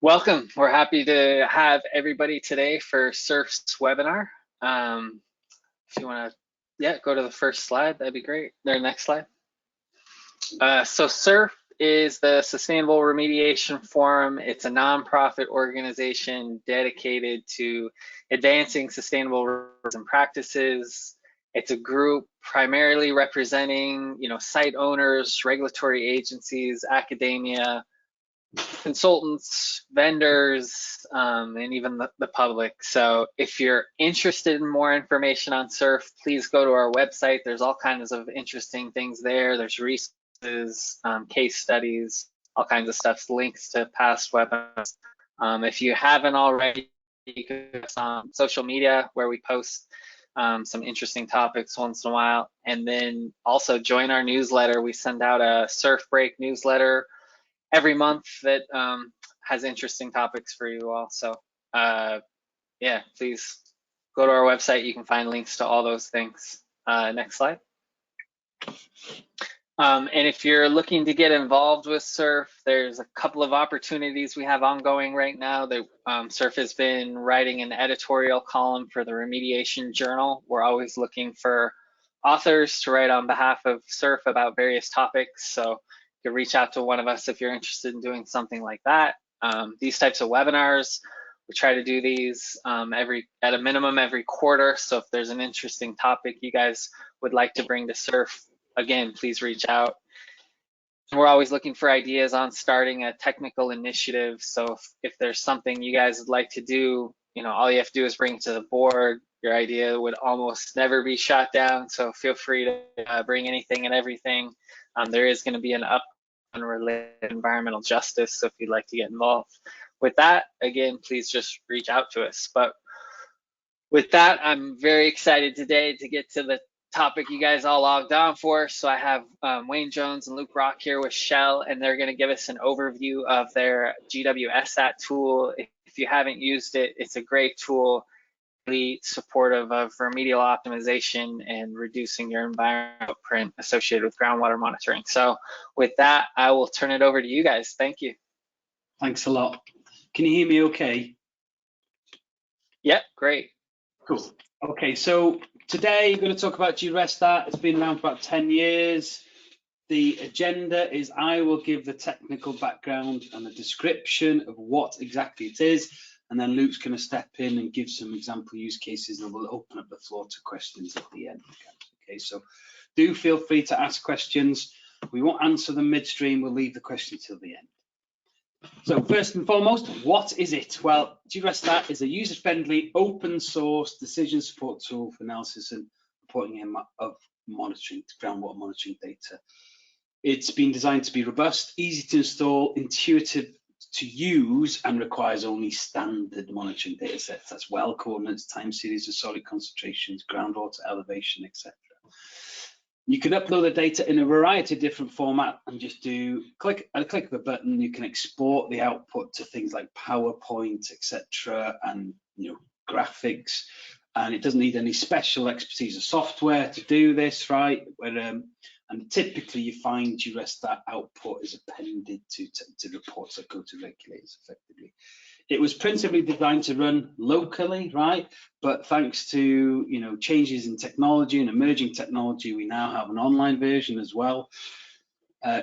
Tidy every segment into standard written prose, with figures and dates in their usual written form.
Welcome. We're happy to have everybody today for SURF's webinar. If you want to, go to the first slide, that'd be great. The next slide. So SURF is the Sustainable Remediation Forum. It's a nonprofit organization dedicated to advancing sustainable practices. It's a group primarily representing, site owners, regulatory agencies, academia, consultants, vendors, and even the public. So if you're interested in more information on SURF, please go to our website. There's all kinds of interesting things there. There's resources, case studies, all kinds of stuff, links to past webinars. If you haven't already, you can go on social media where we post some interesting topics once in a while. And then also join our newsletter. We send out a SURF Break newsletter every month that has interesting topics for you all. So yeah, please go to our website. You can find links to all those things. Next slide. And if you're looking to get involved with SURF, there's a couple of opportunities we have ongoing right now. That SURF has been writing an editorial column for the Remediation Journal. We're always looking for authors to write on behalf of SURF about various topics. So you can reach out to one of us if you're interested in doing something like that. These types of webinars, we try to do these at a minimum every quarter. So if there's an interesting topic you guys would like to bring to SURF, again, please reach out. We're always looking for ideas on starting a technical initiative. So if there's something you guys would like to do, all you have to do is bring it to the board. Your idea would almost never be shot down. So feel free to bring anything and everything. There is going to be an up on related environmental justice. So if you'd like to get involved with that, again, please just reach out to us. But with that, I'm very excited today to get to the topic you guys all logged on for. So I have Wayne Jones and Luke Rock here with Shell, and they're going to give us an overview of their Gwsat tool. If you haven't used it, it's a great tool, really supportive of remedial optimization and reducing your environmental footprint associated with groundwater monitoring. So with that, I will turn it over to you guys. Thank you. Thanks a lot. Can you hear me okay? Yep, great. Cool. Okay, so today we're going to talk about Gwsat. It's been around for about 10 years. The agenda is I will give the technical background and a description of what exactly it is, and then Luke's going to step in and give some example use cases, and we'll open up the floor to questions at the end. Okay, so do feel free to ask questions. We won't answer them midstream. We'll leave the question till the end. So first and foremost, what is it? Well, Gwsat is a user-friendly, open-source decision support tool for analysis and reporting of monitoring, groundwater monitoring data. It's been designed to be robust, easy to install, intuitive to use, and requires only standard monitoring data sets. That's well coordinates, time series of solid concentrations, groundwater elevation, etc. You can upload the data in a variety of different formats and just do click of a button. You can export the output to things like PowerPoint, etc., and graphics. And it doesn't need any special expertise or software to do this, right? And typically you find Gwsat output is appended to reports that go to regulators effectively. It was principally designed to run locally, right? But thanks to changes in technology and emerging technology, we now have an online version as well.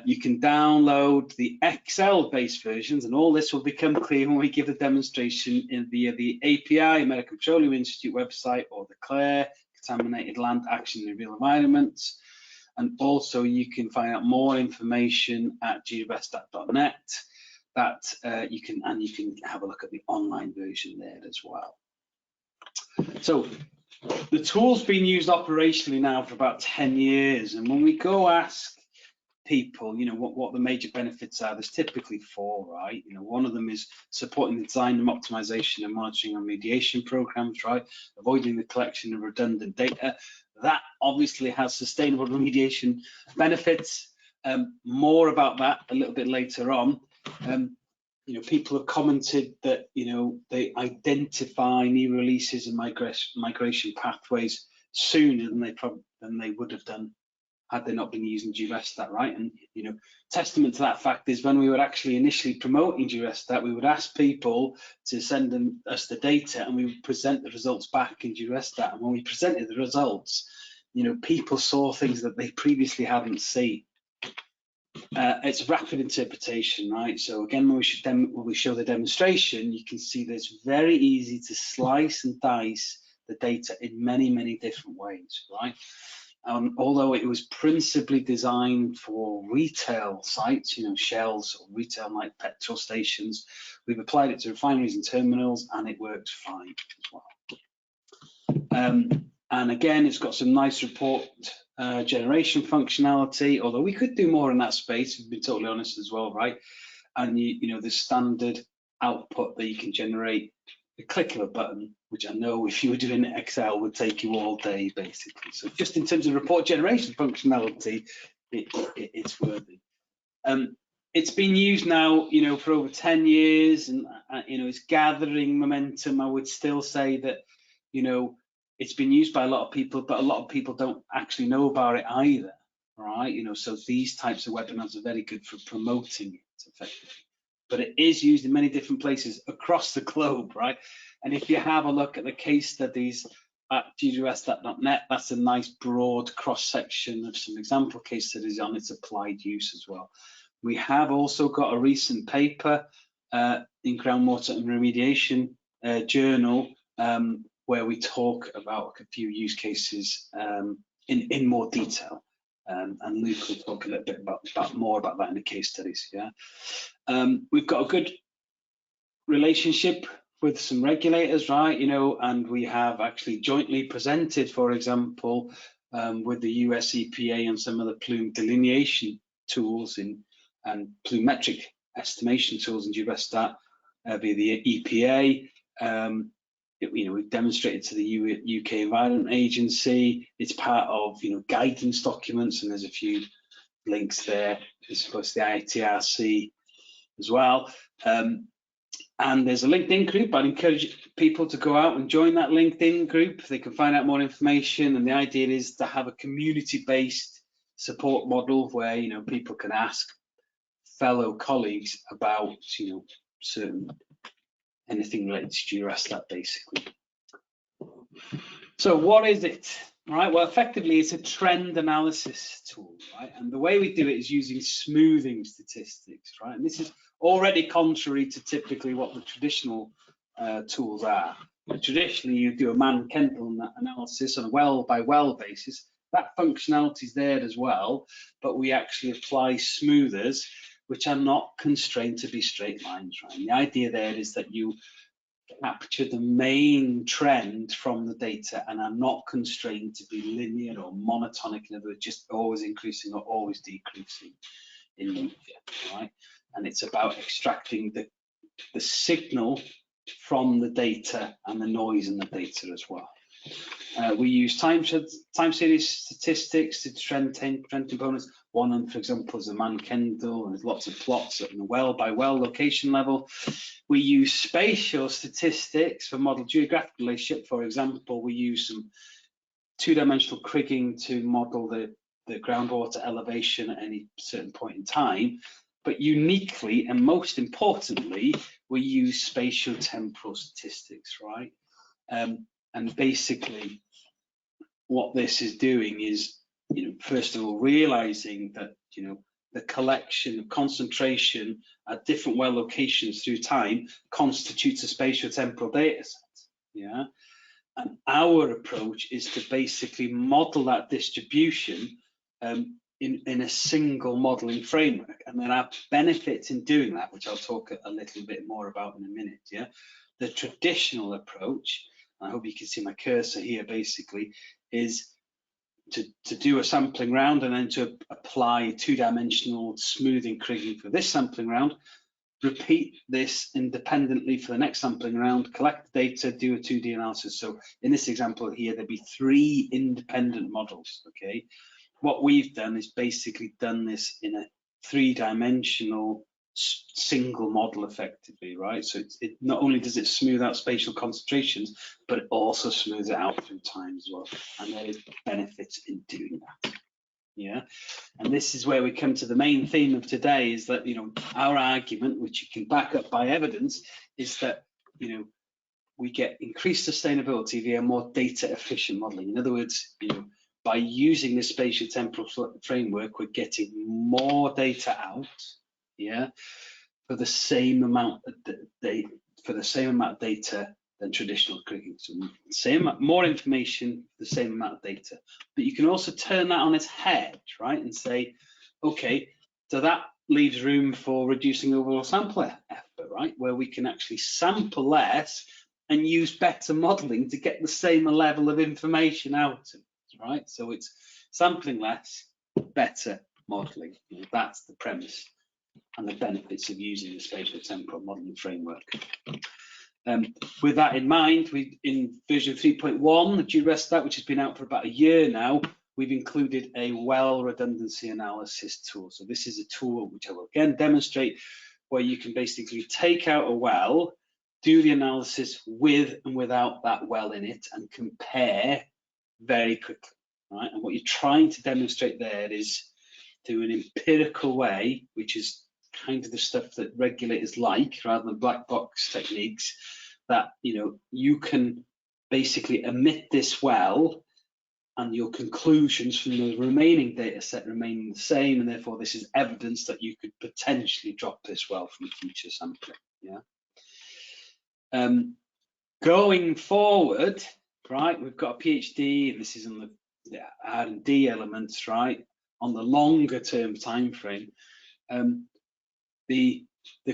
You can download the Excel-based versions, and all this will become clear when we give the demonstration via the API, American Petroleum Institute website, or the CLARE, Contaminated Land Action in Real Environments. And also you can find out more information at gwsat.net. That you can have a look at the online version there as well. So the tool's been used operationally now for about 10 years, and when we go ask people, what the major benefits are, there's typically 4, right? One of them is supporting the design and optimization and monitoring and remediation programs, right? Avoiding the collection of redundant data. That obviously has sustainable remediation benefits. More about that a little bit later on. People have commented that they identify new releases and migration pathways sooner than they would have done had they not been using GRestat, right? And testament to that fact is when we were actually initially promoting GRestat, we would ask people to send us the data, and we would present the results back in GRestat. And when we presented the results, people saw things that they previously hadn't seen. It's rapid interpretation, right? So again, when we show the demonstration, you can see that it's very easy to slice and dice the data in many, many different ways, right? Although it was principally designed for retail sites, shells or retail like petrol stations, we've applied it to refineries and terminals, and it works fine as well. And again, it's got some nice report generation functionality, although we could do more in that space, to be totally honest as well, right? And the standard output that you can generate, the click of a button, which I know if you were doing Excel would take you all day, basically. So just in terms of report generation functionality, it's worthy. It's been used now, for over 10 years, and it's gathering momentum. I would still say that, it's been used by a lot of people, but a lot of people don't actually know about it either, right? So these types of webinars are very good for promoting it effectively. But it is used in many different places across the globe, right? And if you have a look at the case studies at GWS.net, that's a nice broad cross-section of some example case studies on its applied use as well. We have also got a recent paper in GroundWater and Remediation journal where we talk about a few use cases in more detail. And Luke will talk a little bit more about that in the case studies. Yeah, we've got a good relationship with some regulators, right? And we have actually jointly presented, for example, with the US EPA on some of the plume delineation tools and plumetric estimation tools in GWStat via the EPA. We've demonstrated to the UK Environment Agency. It's part of guidance documents, and there's a few links there. It's supposed to the ITRC as well. And there's a LinkedIn group. I'd encourage people to go out and join that LinkedIn group. They can find out more information. And the idea is to have a community-based support model where people can ask fellow colleagues about certain anything related to GRestat, basically. So what is it? Right, well, effectively, it's a trend analysis tool, right? And the way we do it is using smoothing statistics, right? And this is already contrary to typically what the traditional tools are. But traditionally, you do a Mann-Kendall analysis on a well-by-well basis. That functionality is there as well, but we actually apply smoothers, which are not constrained to be straight lines, right? And the idea there is that you capture the main trend from the data and are not constrained to be linear or monotonic, in other words, just always increasing or always decreasing in nature, right? And it's about extracting the signal from the data and the noise in the data as well. We use time series statistics to trend components. One, for example, is a Mann-Kendall, and there's lots of plots at the well-by-well location level. We use spatial statistics for model geographic relationship. For example, we use some two-dimensional kriging to model the groundwater elevation at any certain point in time. But uniquely, and most importantly, we use spatiotemporal statistics, right? And basically, what this is doing is, first of all, realizing that, the collection of concentration at different well locations through time constitutes a spatiotemporal data set. Yeah. And our approach is to basically model that distribution in a single modeling framework. And then our benefits in doing that, which I'll talk a little bit more about in a minute. Yeah. The traditional approach, I hope you can see my cursor here, basically, is to do a sampling round and then to apply two-dimensional smoothing kriging for this sampling round, repeat this independently for the next sampling round, collect the data, do a 2D analysis. So in this example here, there'd be 3 independent models, okay? What we've done is basically done this in a 3-dimensional single model effectively, right? So it not only does it smooth out spatial concentrations, but it also smooths it out through time as well. And there is benefits in doing that. Yeah, and this is where we come to the main theme of today, is that, you know, our argument, which you can back up by evidence, is that, you know, we get increased sustainability via more data efficient modeling. In other words, you know, by using the spatiotemporal framework, we're getting more data out, yeah, for the same amount of data than traditional kriging. So more information, the same amount of data. But you can also turn that on its head, right, and say, okay, so that leaves room for reducing overall sample effort, right, where we can actually sample less and use better modeling to get the same level of information out, right? So it's sampling less, better modeling. You know, that's the premise and the benefits of using the spatiotemporal modeling framework. With that in mind, in version 3.1, the Gwsat, which has been out for about a year now, we've included a well redundancy analysis tool. So this is a tool which I will again demonstrate, where you can basically take out a well, do the analysis with and without that well in it, and compare very quickly, right? And what you're trying to demonstrate there is, through an empirical way, which is kind of the stuff that regulators like rather than black box techniques, that, you know, you can basically omit this well and your conclusions from the remaining data set remain the same, and therefore this is evidence that you could potentially drop this well from future sampling. Yeah. Going forward, right, we've got a PhD, and this is on the R&D elements, right, on the longer term time frame. The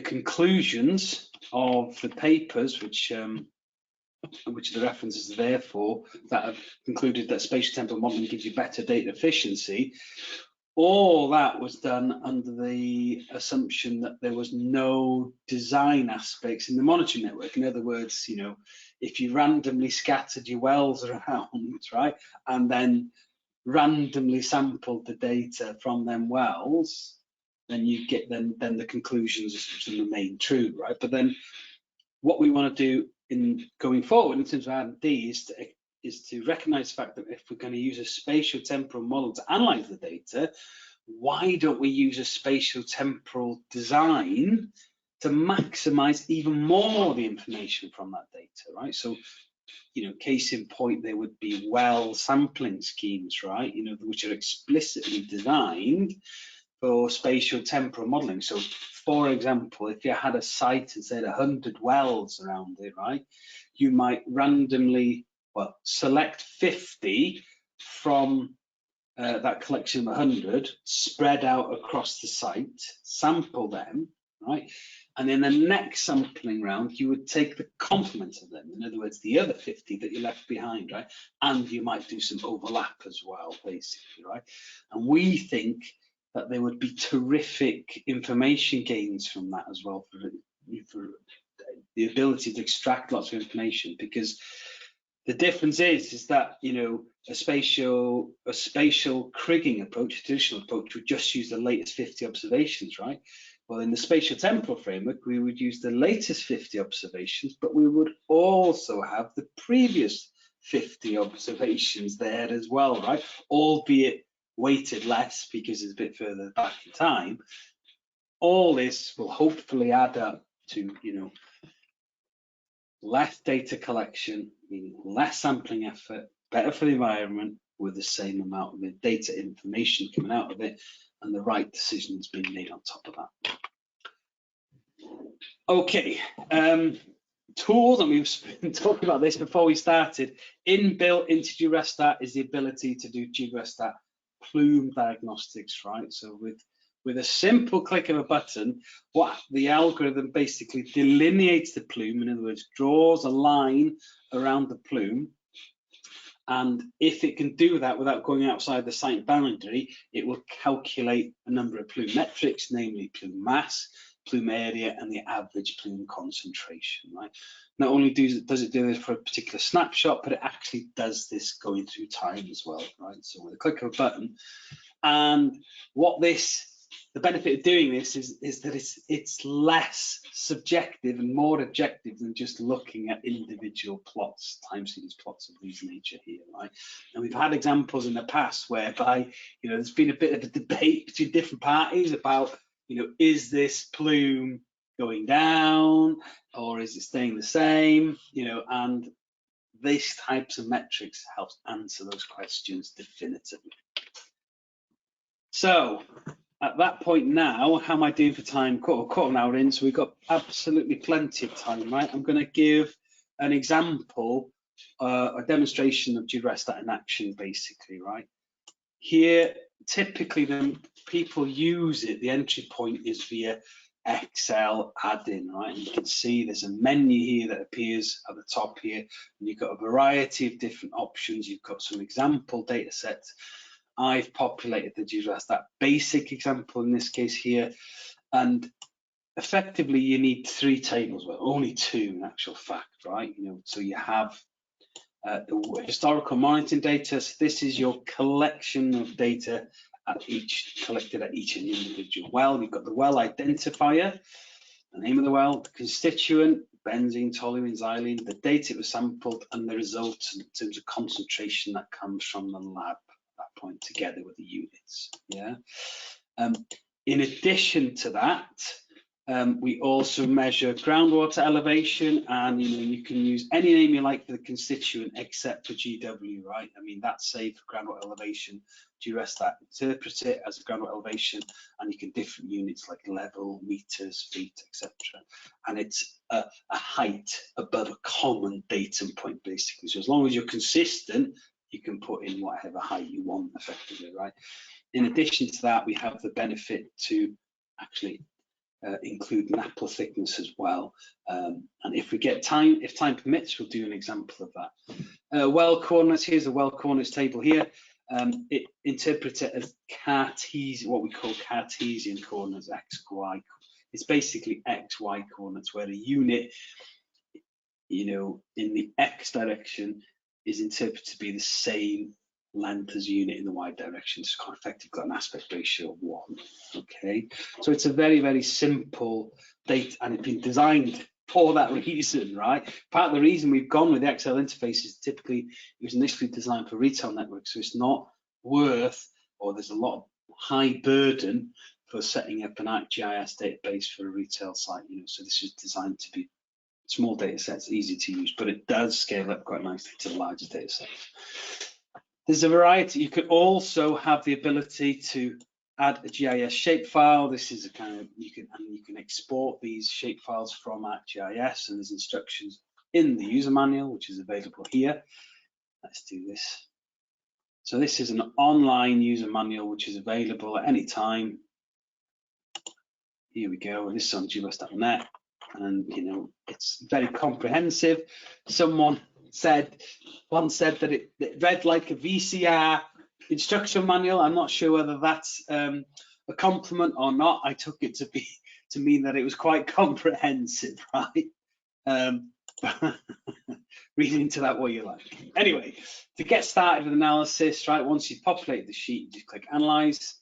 conclusions of the papers, which the references are there for, that have concluded that spatiotemporal modeling gives you better data efficiency, all that was done under the assumption that there was no design aspects in the monitoring network. In other words, you know, if you randomly scattered your wells around, right, and then randomly sampled the data from them wells, then you get then the conclusions remain true, right? But then what we want to do in going forward in terms of R&D is to recognize the fact that if we're going to use a spatiotemporal model to analyze the data, why don't we use a spatiotemporal design to maximize even more the information from that data, right? So, you know, case in point, there would be well sampling schemes, right, you know, which are explicitly designed for spatiotemporal modeling. So, for example, if you had a site and said 100 wells around it, right, you might randomly, well, select 50 from that collection of 100, spread out across the site, sample them, right, and in the next sampling round, you would take the complement of them. In other words, the other 50 that you left behind, right, and you might do some overlap as well, basically, right. And we think that there would be terrific information gains from that as well, for the ability to extract lots of information, because the difference is that, you know, a spatial kriging approach, a traditional approach, would just use the latest 50 observations, right? Well, in the spatiotemporal framework, we would use the latest 50 observations, but we would also have the previous 50 observations there as well, right? Albeit weighted less because it's a bit further back in time. All this will hopefully add up to, you know, less data collection, meaning less sampling effort, better for the environment, with the same amount of data information coming out of it, and the right decisions being made on top of that. Okay, tools, and we've been talking about this before we started. Inbuilt into Gwsat is the ability to do Gwsat plume diagnostics, right? So with a simple click of a button, what the algorithm basically delineates the plume, in other words, draws a line around the plume. And if it can do that without going outside the site boundary, it will calculate a number of plume metrics, namely plume mass, plume area, and the average plume concentration, right? Not only does it do this for a particular snapshot, but it actually does this going through time as well, right? So with a click of a button. And what this the benefit of doing this is that it's less subjective and more objective than just looking at individual plots, time series plots of these nature here, right? And we've had examples in the past whereby, there's been a bit of a debate between different parties about, is this plume going down or is it staying the same? And these types of metrics helps answer those questions definitively. So at that point now, how am I doing for time? Quarter of an hour in, so we've got absolutely plenty of time, right? I'm going to give an example, a demonstration of Gwsat in action, basically, right? Here, typically, the people use it. The entry point is via Excel add-in, right? And you can see there's a menu here that appears at the top here, and you've got a variety of different options. You've got some example data sets. I've populated the Gwsat basic example in this case here, and effectively you need 3 tables, well, only 2 in actual fact, right? So you have the historical monitoring data. So this is your collection of data collected at each individual well. You've got the well identifier, the name of the well, the constituent, benzene, toluene, xylene, the date it was sampled, and the results in terms of concentration that comes from the lab at that point, together with the units. Yeah. In addition to that, we also measure groundwater elevation, and you can use any name you like for the constituent except for GW, right? I mean, that's safe for groundwater elevation. Gwsat interpret it as a groundwater elevation, and you can different units like level, meters, feet, etc. And it's a height above a common datum point, basically. So as long as you're consistent, you can put in whatever height you want, effectively, right? In addition to that, we have the benefit to actually include napple thickness as well, and if time permits, we'll do an example of that. Well coordinates, here's the well coordinates table here. It interprets it as Cartesian, what we call Cartesian coordinates, x, y. It's basically x, y coordinates, where the unit, in the x direction is interpreted to be the same length as unit in the y direction. So it's effectively got an aspect ratio of 1. Okay, so it's a very, very simple data, and it's been designed for that reason, right? Part of the reason we've gone with the Excel interface is typically it was initially designed for retail networks, so it's not worth, or there's a lot of high burden for setting up an ArcGIS database for a retail site. So this is designed to be small data sets, easy to use, but it does scale up quite nicely to larger data sets. There's a variety. You could also have the ability to add a GIS shapefile. This is a kind of, you can export these shapefiles from ArcGIS, and there's instructions in the user manual, which is available here. Let's do this. So this is an online user manual, which is available at any time. Here we go. This is on gwsat.net, and it's very comprehensive. Someone once said that it read like a VCR instruction manual. I'm not sure whether that's a compliment or not. I took it to mean that it was quite comprehensive, right? Read into that what you like. Anyway, to get started with analysis, right, once you've populated the sheet, you just click Analyze.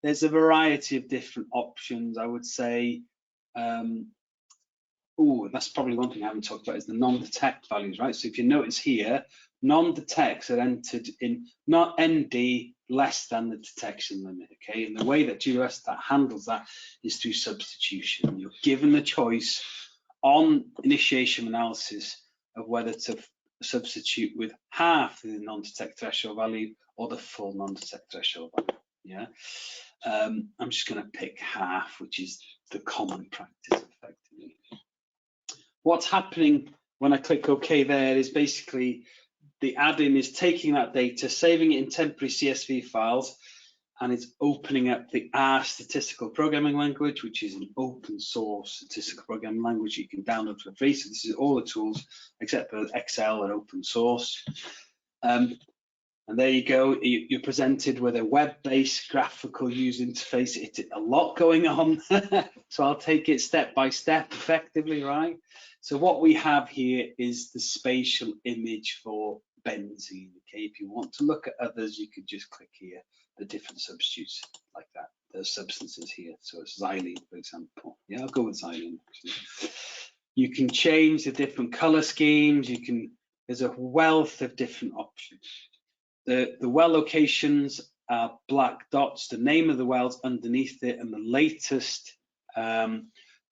There's a variety of different options, I would say. That's probably one thing I haven't talked about is the non-detect values, right? So if you notice here, non-detects are entered in not ND less than the detection limit, okay? And the way that Gwsat handles that is through substitution. You're given the choice on initiation analysis of whether to substitute with half the non-detect threshold value or the full non-detect threshold value, yeah? I'm just going to pick half, which is the common practice, effectively. What's happening when I click OK there is basically the add-in is taking that data, saving it in temporary CSV files, and it's opening up the R statistical programming language, which is an open source statistical programming language you can download for free. So this is all the tools except for Excel and open source. And there you go, you're presented with a web-based graphical user interface. It's a lot going on, so I'll take it step by step effectively, right? So what we have here is the spatial image for benzene, okay? If you want to look at others, you could just click here, the different substitutes like that. other substances here. So it's xylene, for example. Yeah, I'll go with xylene. Actually. You can change the different color schemes. There's a wealth of different options. The well locations are black dots, the name of the wells underneath it, and the latest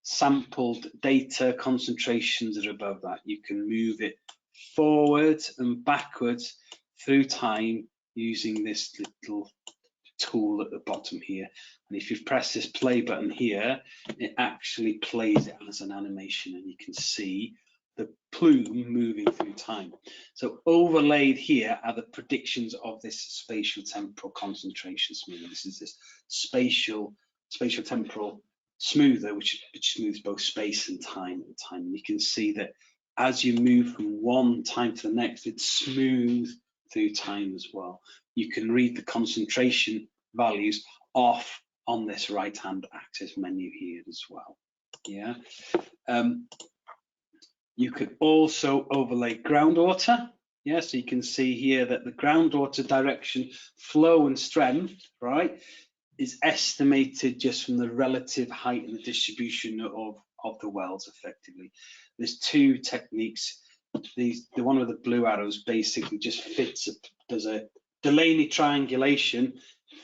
sampled data concentrations are above that. You can move it forwards and backwards through time using this little tool at the bottom here. And if you press this play button here, it actually plays it as an animation, and you can see the plume moving through time. So overlaid here are the predictions of this spatiotemporal concentration smoother. This is this spatiotemporal smoother, which smooths both space and time at the time. And you can see that as you move from one time to the next, it's smooth through time as well. You can read the concentration values off on this right-hand axis menu here as well. Yeah. You could also overlay groundwater. Yeah, so you can see here that the groundwater direction, flow and strength, right, is estimated just from the relative height and the distribution of the wells effectively. There's two techniques. The one with the blue arrows basically just does a Delaney triangulation,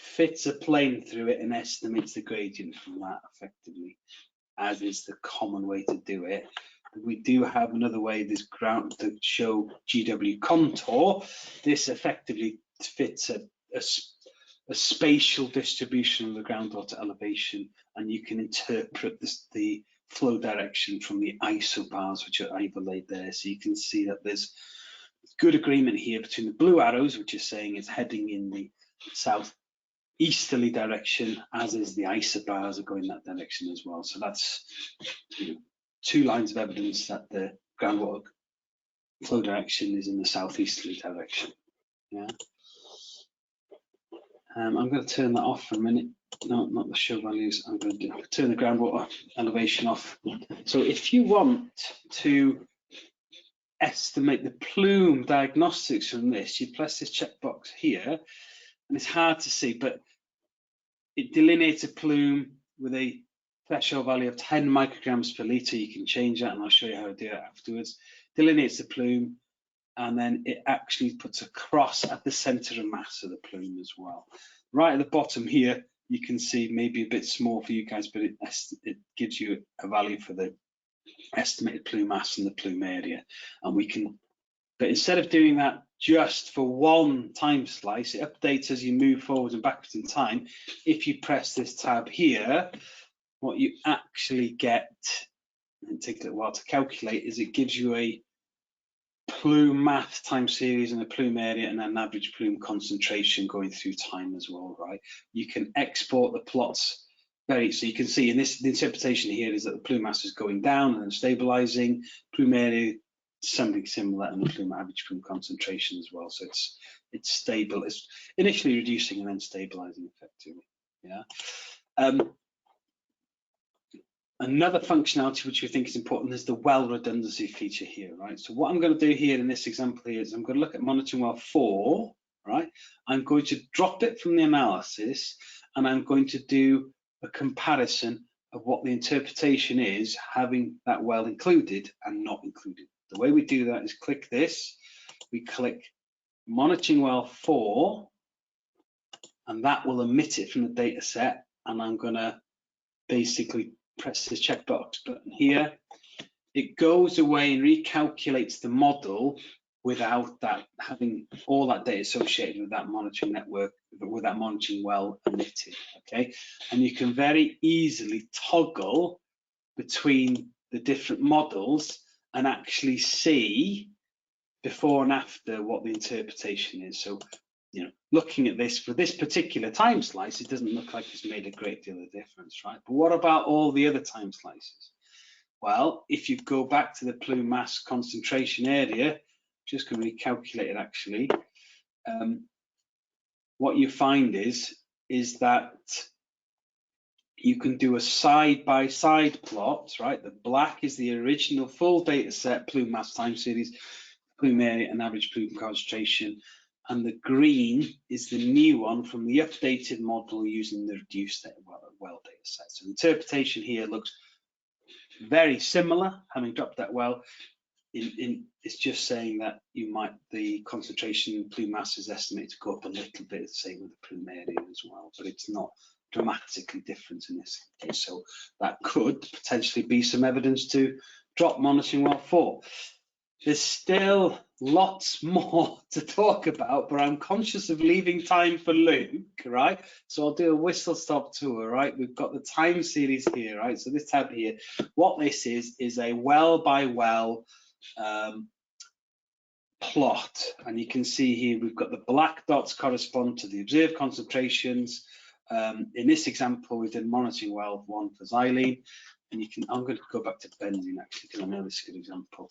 fits a plane through it and estimates the gradient from that effectively, as is the common way to do it. We do have another way, this ground to show GW contour. This effectively fits a spatial distribution of the groundwater elevation, and you can interpret the flow direction from the isobars which are overlaid there. So you can see that there's good agreement here between the blue arrows, which is saying it's heading in the southeasterly direction, as is the isobars are going that direction as well. So that's two lines of evidence that the groundwater flow direction is in the southeasterly direction. Yeah. I'm going to turn that off for a minute. No, not the show values. I'm going to turn the groundwater elevation off. So if you want to estimate the plume diagnostics from this, you press this checkbox here, and it's hard to see, but it delineates a plume with a threshold value of 10 micrograms per litre. You can change that, and I'll show you how to do it afterwards. Delineates the plume, and then it actually puts a cross at the centre of mass of the plume as well. Right at the bottom here, you can see, maybe a bit small for you guys, but it gives you a value for the estimated plume mass and the plume area. And we can, but instead of doing that just for one time slice, it updates as you move forwards and backwards in time. If you press this tab here, what you actually get, and it takes a little while to calculate, is it gives you a plume mass time series and a plume area and an average plume concentration going through time as well, right? You can export the plots so you can see in this, the interpretation here is that the plume mass is going down and then stabilizing, plume area something similar, and the plume average plume concentration as well. So it's stable, it's initially reducing and then stabilizing effectively. Yeah. Another functionality which we think is important is the well redundancy feature here, right? So what I'm going to do here in this example here is I'm going to look at monitoring well 4, right? I'm going to drop it from the analysis, and I'm going to do a comparison of what the interpretation is having that well included and not included. The way we do that is click this, we click monitoring well 4, and that will omit it from the data set, and I'm going to basically press this checkbox button here. It goes away and recalculates the model without that having all that data associated with that monitoring network, with that monitoring well omitted. Okay, and you can very easily toggle between the different models and actually see before and after what the interpretation is. So, you know, looking at this for this particular time slice, it doesn't look like it's made a great deal of difference, right? But what about all the other time slices? Well, if you go back to the plume mass concentration area, just going to recalculate it actually, what you find is that you can do a side-by-side plot, right? The black is the original full data set, plume mass time series, plume area and average plume concentration, and the green is the new one from the updated model using the reduced data well well data set. So interpretation here looks very similar, having dropped that well. It's just saying that the concentration plume mass is estimated to go up a little bit, same with the plumeria as well, but it's not dramatically different in this case. So that could potentially be some evidence to drop monitoring well 4. There's still lots more to talk about, but I'm conscious of leaving time for Luke, right? So I'll do a whistle stop tour, right? We've got the time series here, right? So this tab here, what this is a well by well plot, and you can see here we've got the black dots correspond to the observed concentrations. In this example, we did monitoring well 1 for xylene, and I'm going to go back to benzene actually because I know this is a good example.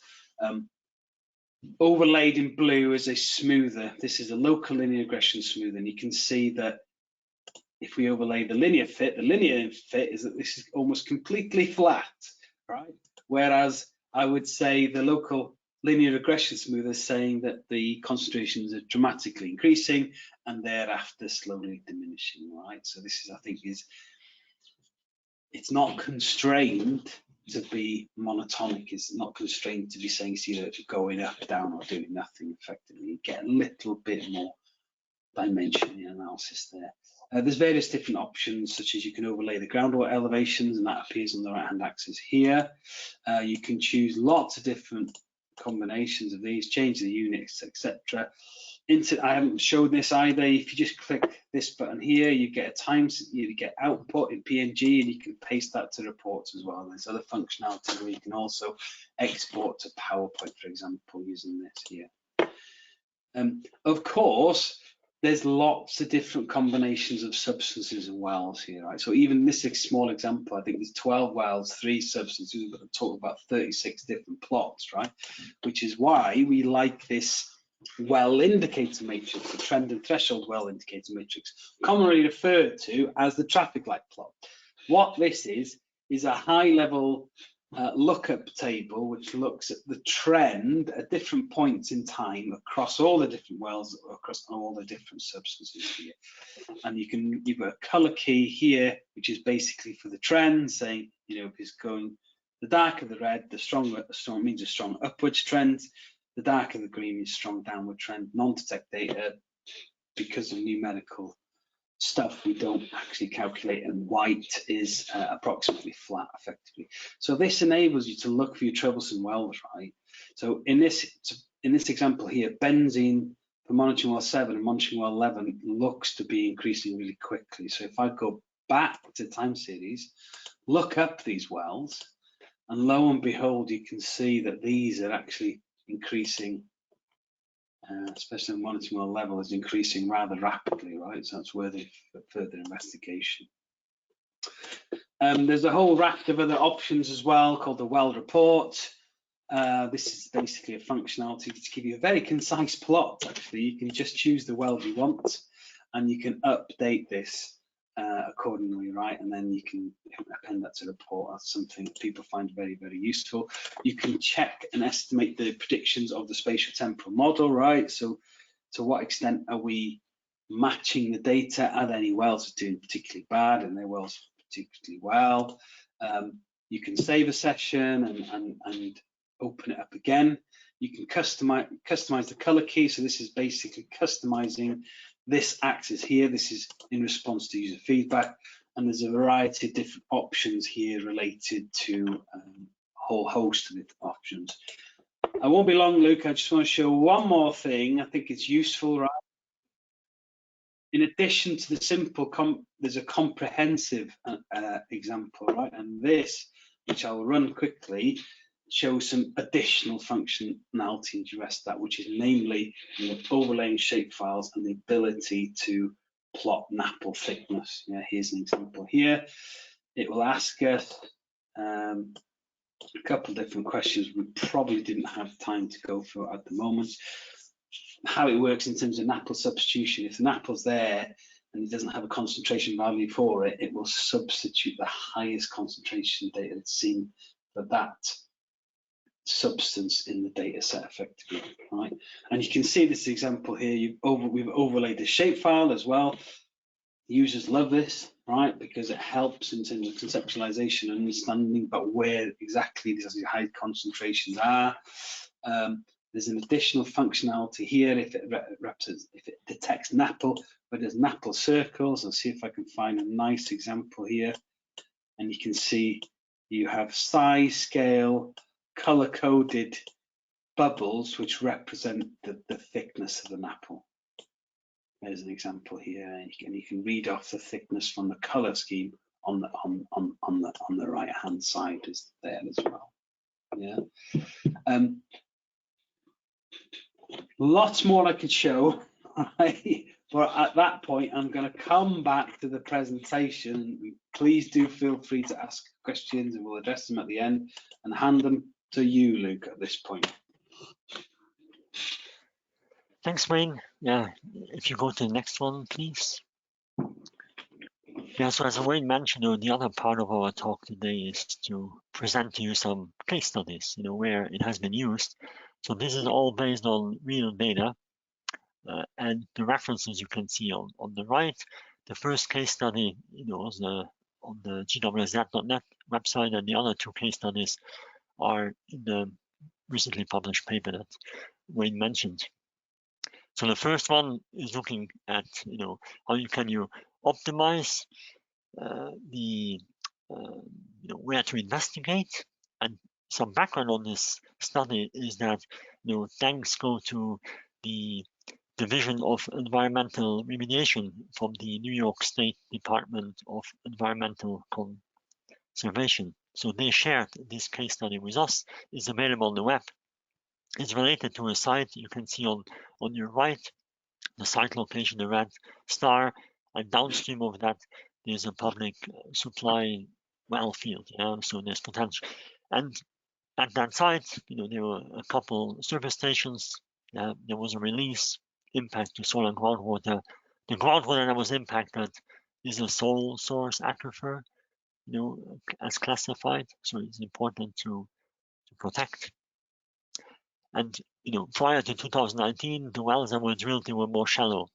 Overlaid in blue is a smoother. This is a local linear regression smoother, and you can see that if we overlay the linear fit is that this is almost completely flat, right? Whereas I would say the local linear regression smoother is saying that the concentrations are dramatically increasing and thereafter slowly diminishing, right? So this is, I think, it's not constrained to be monotonic, it's not constrained to be saying it's either going up, down, or doing nothing effectively. You get a little bit more dimension in the analysis there. There's various different options, such as you can overlay the groundwater elevations, and that appears on the right-hand axis here. You can choose lots of different combinations of these, change the units, etc. I haven't showed this either. If you just click this button here, you get you get output in PNG, and you can paste that to reports as well. There's other functionality where you can also export to PowerPoint, for example, using this here. Of course, there's lots of different combinations of substances and wells here, right? So even this small example, I think there's 12 wells, 3 substances, we've got a total of about 36 different plots, right? Which is why we like this well indicator matrix, the trend and threshold well indicator matrix, commonly referred to as the traffic light plot. What this is a high level lookup table which looks at the trend at different points in time across all the different wells, across all the different substances here. And you've got a color key here, which is basically for the trend, saying, you know, is going the darker the red, the stronger, means a strong upwards trend. The darker the green is strong downward trend. Non-detect data, because of numerical stuff, we don't actually calculate, and white is approximately flat effectively. So this enables you to look for your troublesome wells, right? So in this example here, benzene for monitoring well 7 and monitoring well 11 looks to be increasing really quickly. So if I go back to time series, look up these wells, and lo and behold, you can see that these are actually increasing, especially the monitoring well level is increasing rather rapidly, right? So that's worthy of further investigation. There's a whole raft of other options as well called the well report. This is basically a functionality to give you a very concise plot. Actually, you can just choose the well you want, and you can update this accordingly, right? And then you can append that to the report. That's something that people find very, very useful. You can check and estimate the predictions of the spatiotemporal model, right? So to what extent are we matching the data? Are there any wells that are doing particularly bad and their wells particularly well? You can save a session and open it up again. You can customize the color key. So this is basically customizing this axis here. This is in response to user feedback, and there's a variety of different options here related to a whole host of options. I won't be long, Luke. I just want to show one more thing. I think it's useful, right? In addition to the simple, there's a comprehensive example, right? And this, which I'll run quickly, shows some additional functionality in GroundWater, which is namely overlaying shapefiles and the ability to plot NAPL thickness. Yeah, here's an example here. It will ask us a couple of different questions we probably didn't have time to go through at the moment. How it works in terms of NAPL substitution. If the NAPL's there and it doesn't have a concentration value for it, it will substitute the highest concentration data that's seen for that substance in the data set effectively, right? And you can see this example here. We've overlaid the shapefile as well. Users love this. right? Because it helps in terms of conceptualization and understanding about where exactly these high concentrations are. There's an additional functionality here if it detects NAPL, where there's NAPL circles. I'll see if I can find a nice example here. And you can see you have size, scale, color-coded bubbles which represent the thickness of the NAPL. There's an example here, and you can read off the thickness from the color scheme on the right hand side is there as well. Yeah. Lots more I could show, right? But at that point, I'm going to come back to the presentation. Please do feel free to ask questions, and we'll address them at the end and hand them to you, Luke, at this point. Thanks, Wayne. Yeah, if you go to the next one, please. Yeah, so as Wayne mentioned, the other part of our talk today is to present to you some case studies, where it has been used. So this is all based on real data, and the references you can see on the right. The first case study, is on the gwsat.net website, and the other two case studies are in the recently published paper that Wayne mentioned. So the first one is looking at, how can you optimize where to investigate. And some background on this study is that, thanks go to the Division of Environmental Remediation from the New York State Department of Environmental Conservation. So they shared this case study with us. It's available on the web. It's related to a site you can see on your right, the site location, the red star, and downstream of that, there's a public supply well field. So there's potential. And at that site, there were a couple surface stations. There was a release impact to soil and groundwater. The groundwater that was impacted is a sole source aquifer, as classified. So it's important to protect. And prior to 2019, the wells that were drilled, they were more shallow.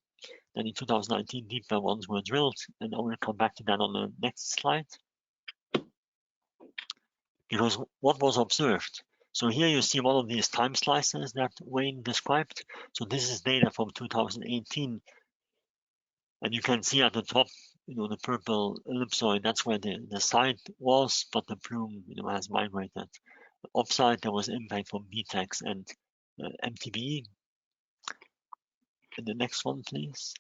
Then in 2019, deeper ones were drilled, and I will come back to that on the next slide. Because what was observed? So here you see one of these time slices that Wayne described. So this is data from 2018, and you can see at the top, the purple ellipsoid. That's where the site was, but the plume, has migrated. Offsite, there was impact from BTEX and MTBE. And the next one, please.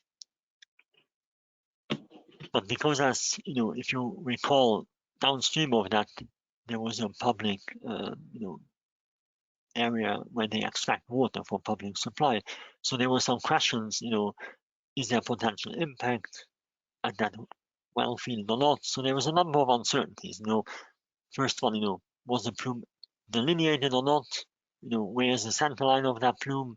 But because as, if you recall, downstream of that, there was a public, area where they extract water for public supply. So there were some questions, is there potential impact at that well field or not? So there was a number of uncertainties. First one, was the plume delineated or not? Where's the center line of that plume?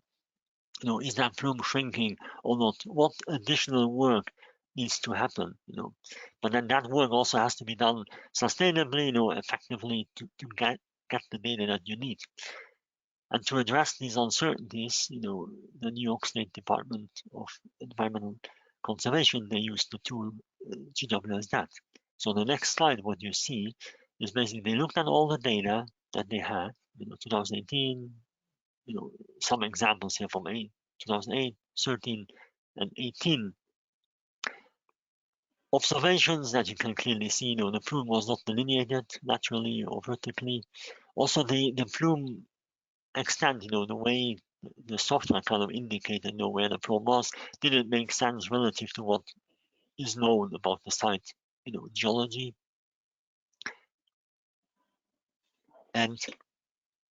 Is that plume shrinking or not? What additional work needs to happen? But then that work also has to be done sustainably, effectively to get the data that you need. And to address these uncertainties, the New York State Department of Environmental Conservation, they used the tool GWSDAT. So the next slide, what you see is basically they looked at all the data that they had, 2018, some examples here from 2008, 13, and 18. Observations that you can clearly see, the plume was not delineated laterally or vertically. Also, the plume extent, the way the software kind of indicated, where the plume was, didn't make sense relative to what is known about the site, geology. And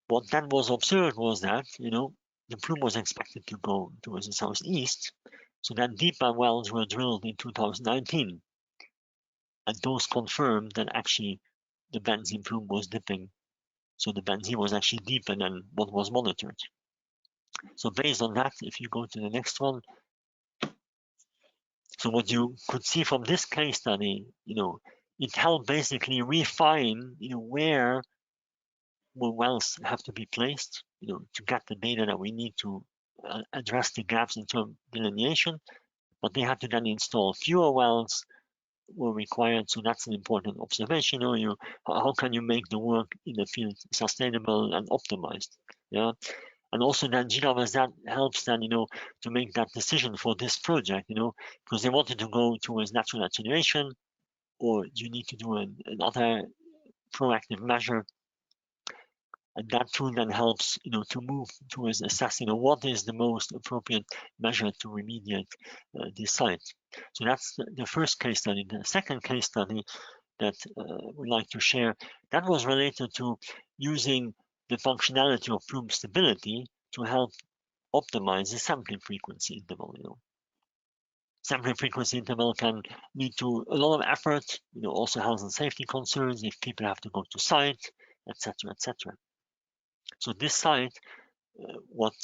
what then was observed was that, the plume was expected to go towards the southeast. So then deeper wells were drilled in 2019. And those confirmed that actually the benzene plume was dipping. So the benzene was actually deeper than what was monitored. So based on that, if you go to the next one, so what you could see from this case study, it helped basically refine, where wells have to be placed, to get the data that we need to address the gaps in terms of delineation. But they had to then install fewer wells were required. So that's an important observation. How can you make the work in the field sustainable and optimized? Yeah. And also then GWSAT helps then, to make that decision for this project, because they wanted to go towards natural attenuation, or you need to do another proactive measure. And that tool then helps, to move towards assessing what is the most appropriate measure to remediate this site. So that's the first case study. The second case study that we'd like to share, that was related to using the functionality of plume stability to help optimize the sampling frequency interval. Sampling frequency interval can lead to a lot of effort, also health and safety concerns if people have to go to site, etc., etc. So this site, what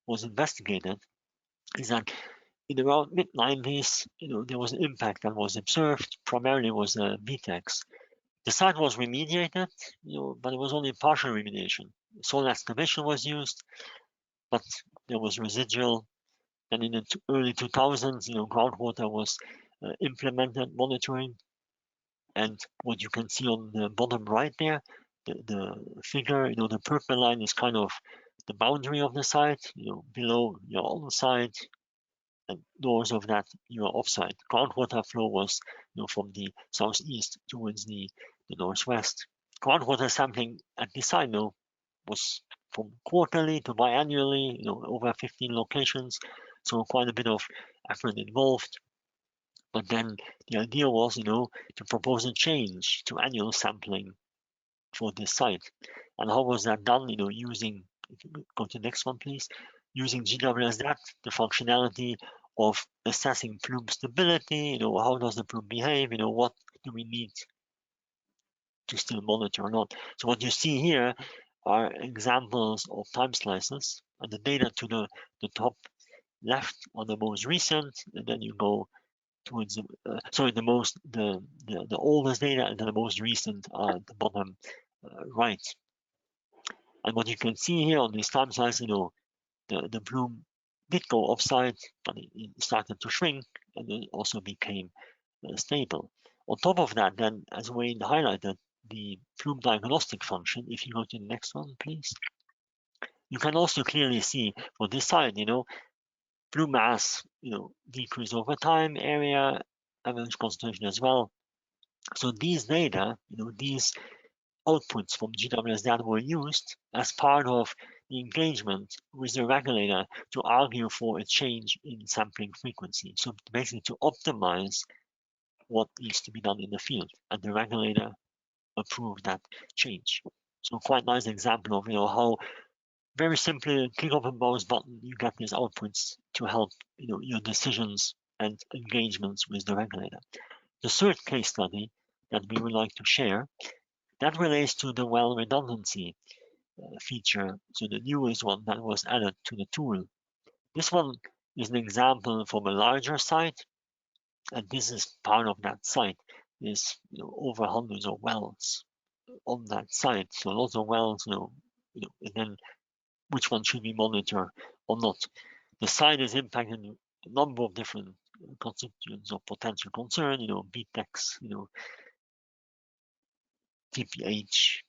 was investigated is that in around mid-90s, there was an impact that was observed. Primarily was VTEX. The site was remediated, but it was only partial remediation. Soil excavation was used, but there was residual. And in the early 2000s, GroundWater was implemented monitoring. And what you can see on the bottom right there, the figure, the purple line is kind of the boundary of the site. Below you're on site, and north of that you are offsite. Groundwater flow was, from the southeast towards the northwest. Groundwater sampling at this site, was from quarterly to biannually, over 15 locations. So quite a bit of effort involved. But then the idea was, to propose a change to annual sampling for this site. And how was that done? Using, if you go to the next one, please, using GWSAT, the functionality of assessing plume stability. How does the plume behave? What do we need to still monitor or not? So what you see here are examples of time slices, and the data to the top left are the most recent, and then you go towards the oldest data, and then the most recent are at the bottom right. And what you can see here on this time slice, the plume did go offside, but it started to shrink, and it also became stable. On top of that, then, as Wayne highlighted, the plume diagnostic function, if you go to the next one, please, you can also clearly see for this side, plume mass, decrease over time, area, average concentration as well. So these data, these outputs from GWSAT were used as part of the engagement with the regulator to argue for a change in sampling frequency. So basically to optimize what needs to be done in the field, and the regulator approved that change. So quite nice example of how very simply click of a mouse button you get these outputs to help your decisions and engagements with the regulator. The third case study that we would like to share, that relates to the well redundancy feature, so the newest one that was added to the tool. This one is an example from a larger site, and this is part of that site. There's over hundreds of wells on that site, so lots of wells, and then which one should we monitor or not. The site is impacted in a number of different constituents of potential concern, BTEX, TPH,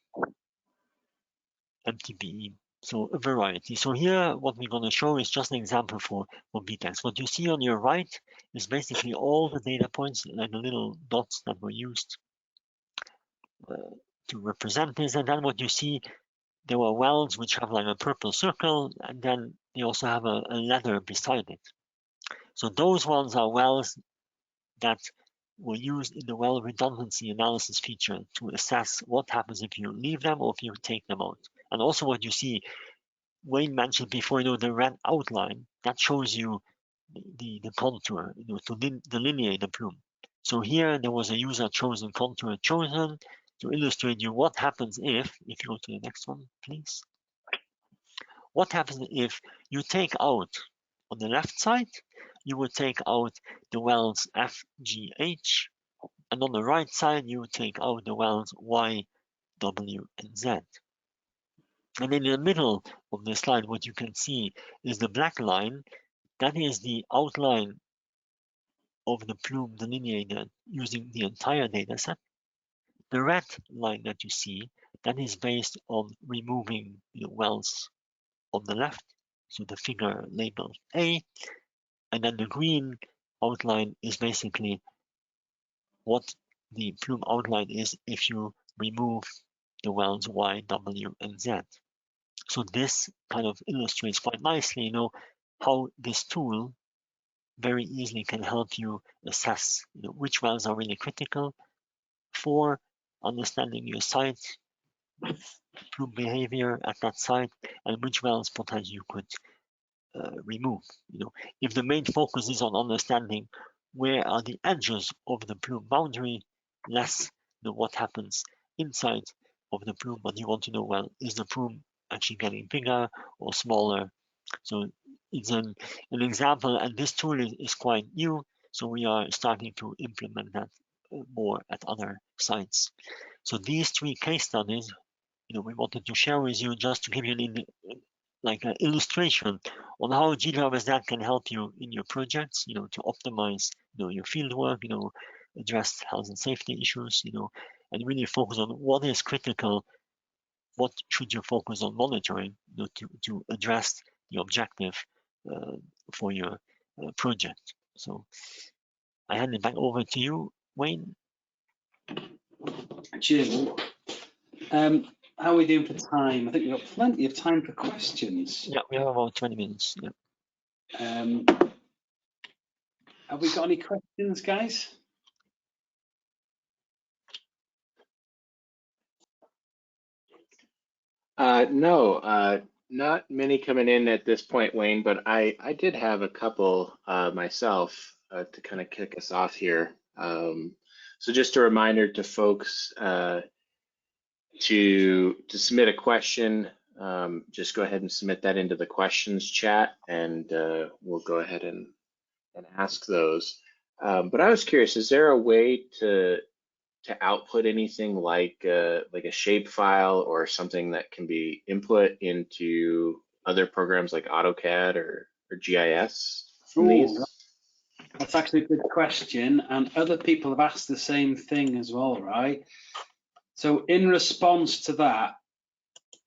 MTBE, so a variety. So here, what we're going to show is just an example for BTEX. What you see on your right is basically all the data points, like the little dots that were used to represent this. And then what you see, there were wells which have like a purple circle, and then they also have a letter beside it. So those ones are wells that were used in the well redundancy analysis feature to assess what happens if you leave them or if you take them out. And also what you see, Wayne mentioned before, the red outline, that shows you the contour, to delineate the plume. So here there was a user chosen contour chosen to illustrate you what happens if you go to the next one, please. What happens if you take out, on the left side, you would take out the wells F, G, H, and on the right side, you would take out the wells Y, W, and Z. And in the middle of the slide, what you can see is the black line. That is the outline of the plume delineated using the entire data set. The red line that you see, that is based on removing the wells on the left, so the figure labeled A, and then the green outline is basically what the plume outline is if you remove the wells Y, W, and Z. So this kind of illustrates quite nicely, how this tool very easily can help you assess, which wells are really critical for understanding your site, plume behavior at that site, and which wells potentially you could remove. If the main focus is on understanding where are the edges of the plume boundary, less what happens inside of the plume, but you want to know, well, is the plume actually getting bigger or smaller? So it's an example, and this tool is quite new, so we are starting to implement that more at other sites. So these 3 case studies, we wanted to share with you just to give you an illustration on how Gwsat can help you in your projects, to optimize, your field work, address health and safety issues, and really focus on what is critical, what should you focus on monitoring, to address the objective for your project. So I hand it back over to you, Wayne. Jim, how are we doing for time? I think we've got plenty of time for questions. Yeah, we have about 20 minutes. Yeah. Have we got any questions, guys? No, not many coming in at this point, Wayne, but I did have a couple myself to kind of kick us off here. So just a reminder to folks to submit a question, just go ahead and submit that into the questions chat, and we'll go ahead and ask those. But I was curious, is there a way to output anything like a shape file or something that can be input into other programs like AutoCAD or GIS from these? That's actually a good question, and other people have asked the same thing as well, right? So in response to that,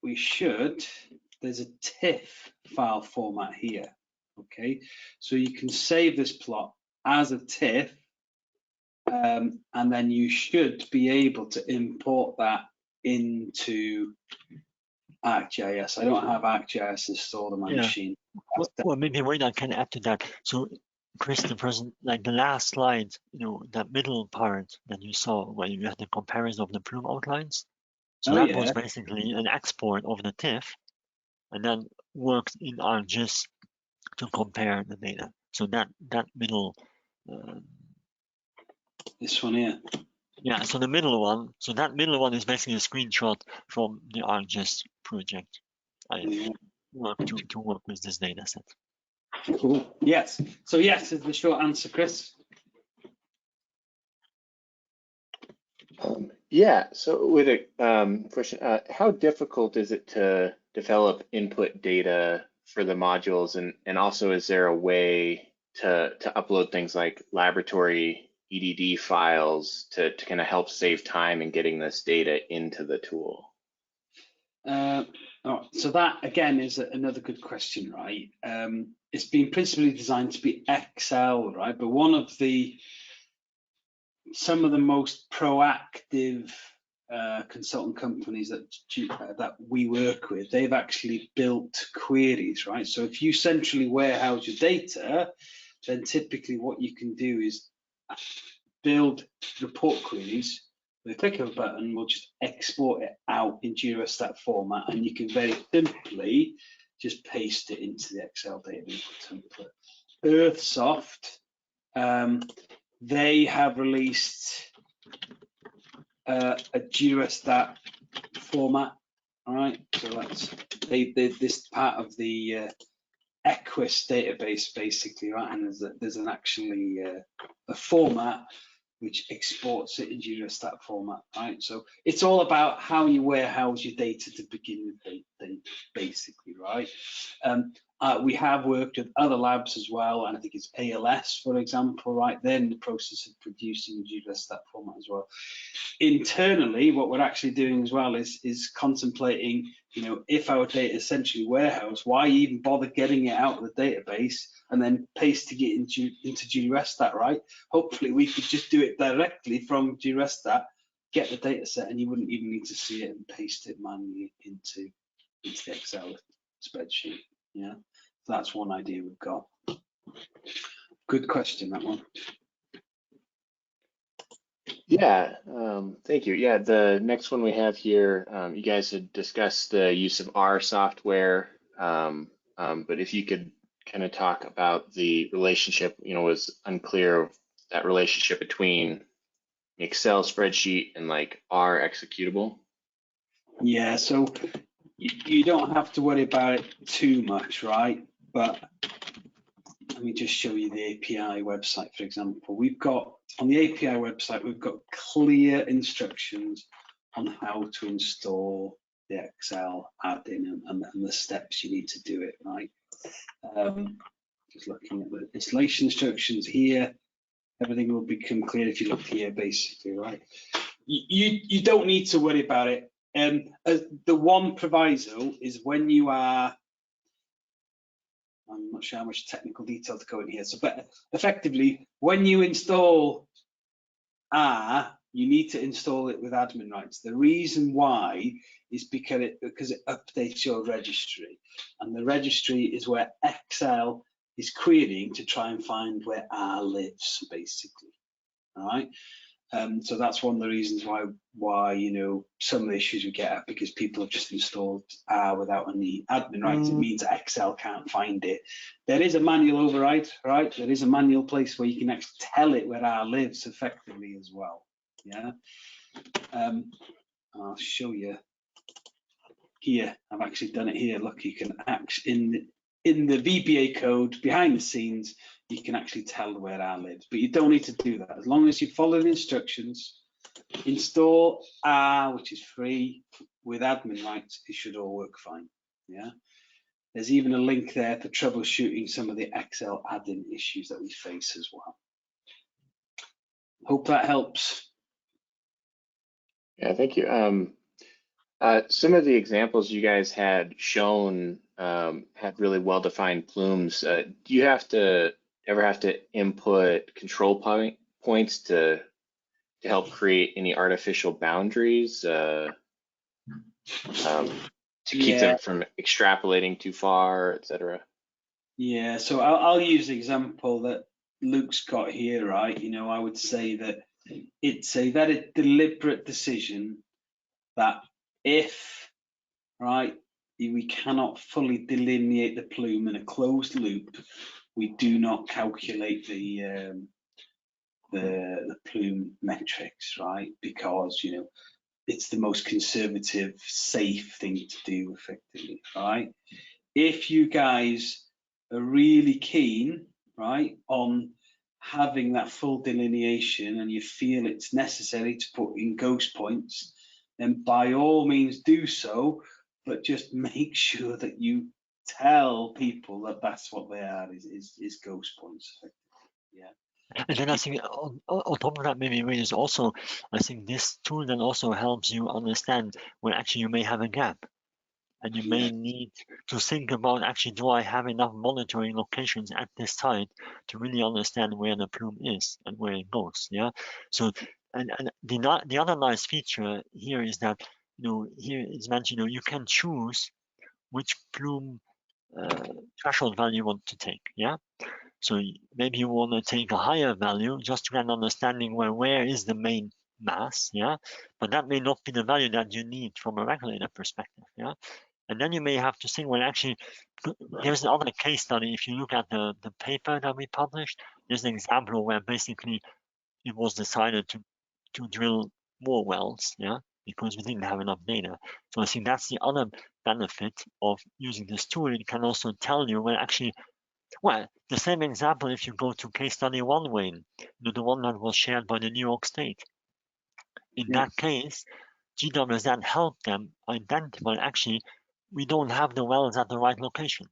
there's a TIFF file format here, okay? So you can save this plot as a TIFF, and then you should be able to import that into ArcGIS. I don't have ArcGIS installed on my machine. Well, maybe Wayne, I can add to that. So Chris, the last slide, that middle part that you saw where you had the comparison of the plume outlines. So that was basically an export of the TIFF and then worked in ArcGIS to compare the data. So that middle, this one here. Yeah, so the middle one, that middle one is basically a screenshot from the ArcGIS project. I work to work with this data set. Cool. Yes. So yes is the short answer, Chris. Yeah. So with a question, how difficult is it to develop input data for the modules, and also is there a way to upload things like laboratory EDD files to kind of help save time in getting this data into the tool? So that again is another good question, right? It's been principally designed to be Excel, right? But some of the most proactive consultant companies that we work with, they've actually built queries, right? So if you centrally warehouse your data, then typically what you can do is build report queries. With a click of a button, we'll just export it out in Gwsat format, and you can very simply just paste it into the Excel data input template. Earthsoft, they have released a Gwsat format. All right, so that's this part of the Equus database, basically, right? And there's an actually a format which exports it in Gwsat format, right? So it's all about how you warehouse your data to begin with, basically, right? We have worked with other labs as well, and I think it's ALS, for example, right? They're in the process of producing GREStat format as well. Internally, what we're actually doing as well is contemplating, you know, if our data is essentially warehouse, why even bother getting it out of the database and then pasting it into GREStat, right? Hopefully we could just do it directly from GREStat, get the data set, and you wouldn't even need to see it and paste it manually into the Excel spreadsheet. Yeah, so that's one idea we've got. Good question, that one. Yeah, thank you. Yeah, the next one we have here, you guys had discussed the use of R software, but if you could kind of talk about the relationship, you know, was unclear of that relationship between Excel spreadsheet and like R executable. Yeah, so you don't have to worry about it too much, right? But let me just show you the API website, for example. We've got, on the API website, we've got clear instructions on how to install the Excel add-in and the steps you need to do it, right? Just looking at the installation instructions here, everything will become clear if you look here, basically, right? You don't need to worry about it. The one proviso is when you are, I'm not sure how much technical detail to go in here, so but effectively, when you install R, you need to install it with admin rights. The reason why is because it updates your registry, and the registry is where Excel is querying to try and find where R lives, basically. All right. So that's one of the reasons why you know some of the issues we get at, because people have just installed R without any admin rights. It means that Excel can't find it. There is a manual override, right? There is a manual place where you can actually tell it where R lives effectively as well. Yeah. I'll show you here. I've actually done it here. Look, you can actually in the VBA code behind the scenes, you can actually tell where R lives, but you don't need to do that. As long as you follow the instructions, install R, which is free, with admin rights, it should all work fine. Yeah. There's even a link there for troubleshooting some of the Excel add-in issues that we face as well. Hope that helps. Yeah, thank you. Some of the examples you guys had shown had really well-defined plumes. Do you ever have to input control points to help create any artificial boundaries to keep them from extrapolating too far, etc.? Yeah, so I'll use the example that Luke's got here, right? You know, I would say that it's a very deliberate decision that if, right, we cannot fully delineate the plume in a closed loop, we do not calculate the plume metrics, right? Because, you know, it's the most conservative, safe thing to do effectively, right? If you guys are really keen, right, on having that full delineation and you feel it's necessary to put in ghost points, then by all means do so, but just make sure that you tell people that that's what they are, is ghost points. Yeah. And then I think on top of that, maybe is also, I think this tool then also helps you understand where actually you may have a gap. And you may need to think about, actually, do I have enough monitoring locations at this site to really understand where the plume is and where it goes? Yeah. So, and the other nice feature here is that, you know, here it's mentioned, you know, you can choose which plume threshold value you want to take. Yeah. So maybe you want to take a higher value just to get an understanding where is the main mass. Yeah. But that may not be the value that you need from a regulator perspective. Yeah. And then you may have to think, well, actually, there's another case study. If you look at the paper that we published, there's an example where basically it was decided to drill more wells, yeah, because we didn't have enough data. So I think that's the other benefit of using this tool. It can also tell you, well, actually, well, the same example if you go to case study 1, Wayne, the one that was shared by the New York State. In that case, GWSat helped them identify, actually, we don't have the wells at the right location.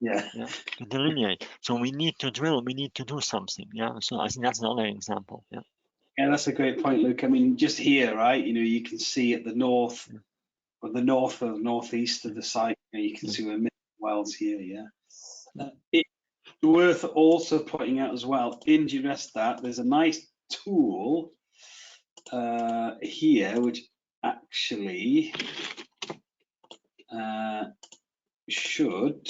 Yeah. Yeah, to delineate. So we need to drill, we need to do something. Yeah, so I think that's another example. Yeah. Yeah, that's a great point, Luke. I mean, just here, right? You can see at the north, Yeah. or the north or northeast of the site, you can Yeah. see we're missing wells here. Yeah. It's worth also pointing out as well in GREStat, there's a nice tool here which actually should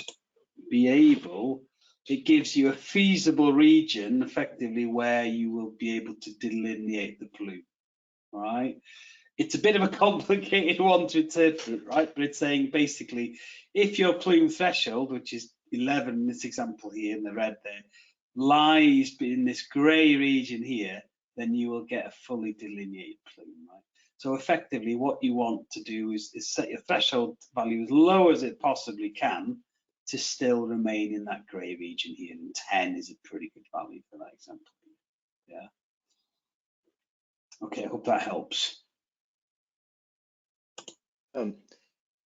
be able. It gives you a feasible region, effectively, where you will be able to delineate the plume. Right. It's a bit of a complicated one to interpret, right? But it's saying basically, if your plume threshold, which is 11 in this example here in the red there, lies in this grey region here, then you will get a fully delineated plume, right? So effectively, what you want to do is set your threshold value as low as it possibly can to still remain in that grey region here. And 10 is a pretty good value for that example. Yeah. Okay, I hope that helps. Do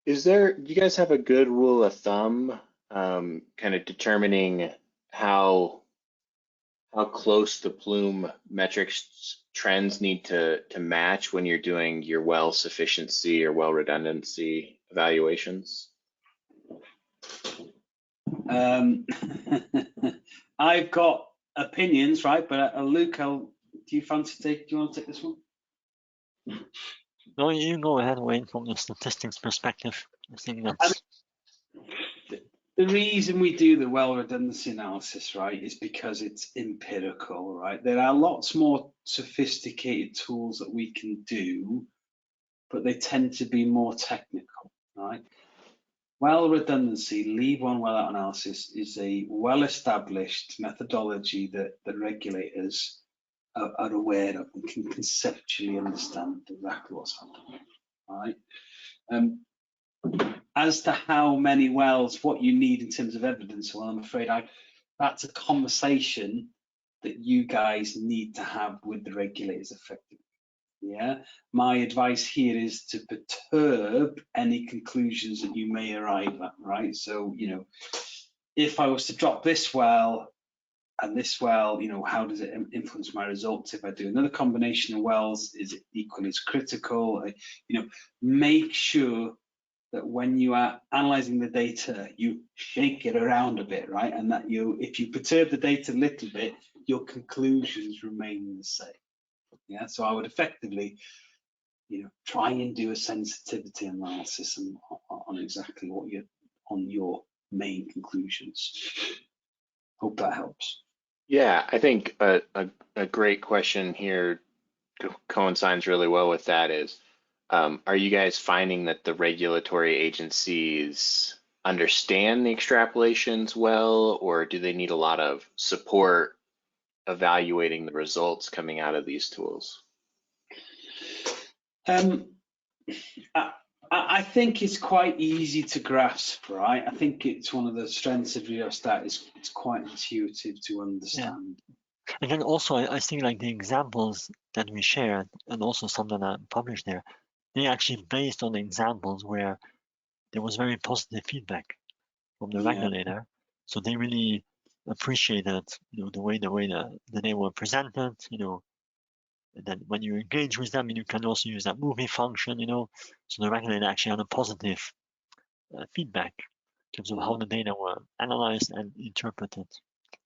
you guys have a good rule of thumb, kind of determining how close the plume metrics trends need to match when you're doing your well sufficiency or well redundancy evaluations? I've got opinions, right? But Luke, do you want to take this one? No, you go ahead, Wayne, from the statistics perspective. I think that's. The reason we do the well redundancy analysis, right, is because it's empirical, right? There are lots more sophisticated tools that we can do, but they tend to be more technical, right? Well redundancy, leave one well out analysis, is a well-established methodology that the regulators are aware of and can conceptually understand exactly what's happening, right? As to how many wells, what you need in terms of evidence, well, I'm afraid that's a conversation that you guys need to have with the regulators effectively. Yeah, my advice here is to perturb any conclusions that you may arrive at, right? So, if I was to drop this well and this well, how does it influence my results? If I do another combination of wells, is it equally as critical? Make sure that when you are analyzing the data, you shake it around a bit, right? And that if you perturb the data a little bit, your conclusions remain the same. Yeah, so I would effectively, try and do a sensitivity analysis on exactly what on your main conclusions. Hope that helps. Yeah, I think a great question here coincides really well with that is, are you guys finding that the regulatory agencies understand the extrapolations well, or do they need a lot of support evaluating the results coming out of these tools? I think it's quite easy to grasp, right? I think it's one of the strengths of GeoStat is it's quite intuitive to understand. Yeah. And then also, I think like the examples that we shared, and also some that are published there, they actually based on examples where there was very positive feedback from the regulator. So they really appreciated, the way that they were presented, and then when you engage with them, you can also use that movie function, so the regulator actually had a positive feedback in terms of how the data were analyzed and interpreted.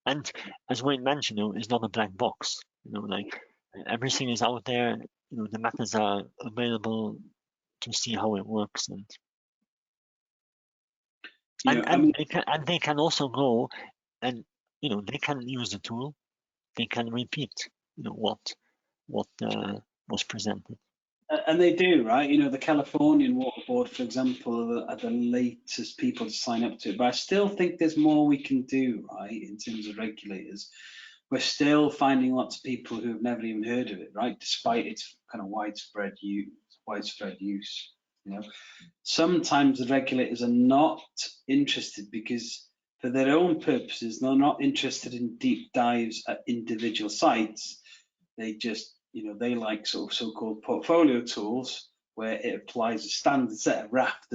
And as Wayne mentioned, it's not a black box. Like everything is out there. The methods are available to see how it works, and they can also go and they can use the tool. They can repeat what was presented. And they do, right? The Californian Water Board, for example, are the latest people to sign up to it. But I still think there's more we can do, right, in terms of regulators. We're still finding lots of people who have never even heard of it, right, despite its kind of widespread use. Sometimes the regulators are not interested because, for their own purposes, they're not interested in deep dives at individual sites. They just they like so-called portfolio tools where it applies a standard set of raft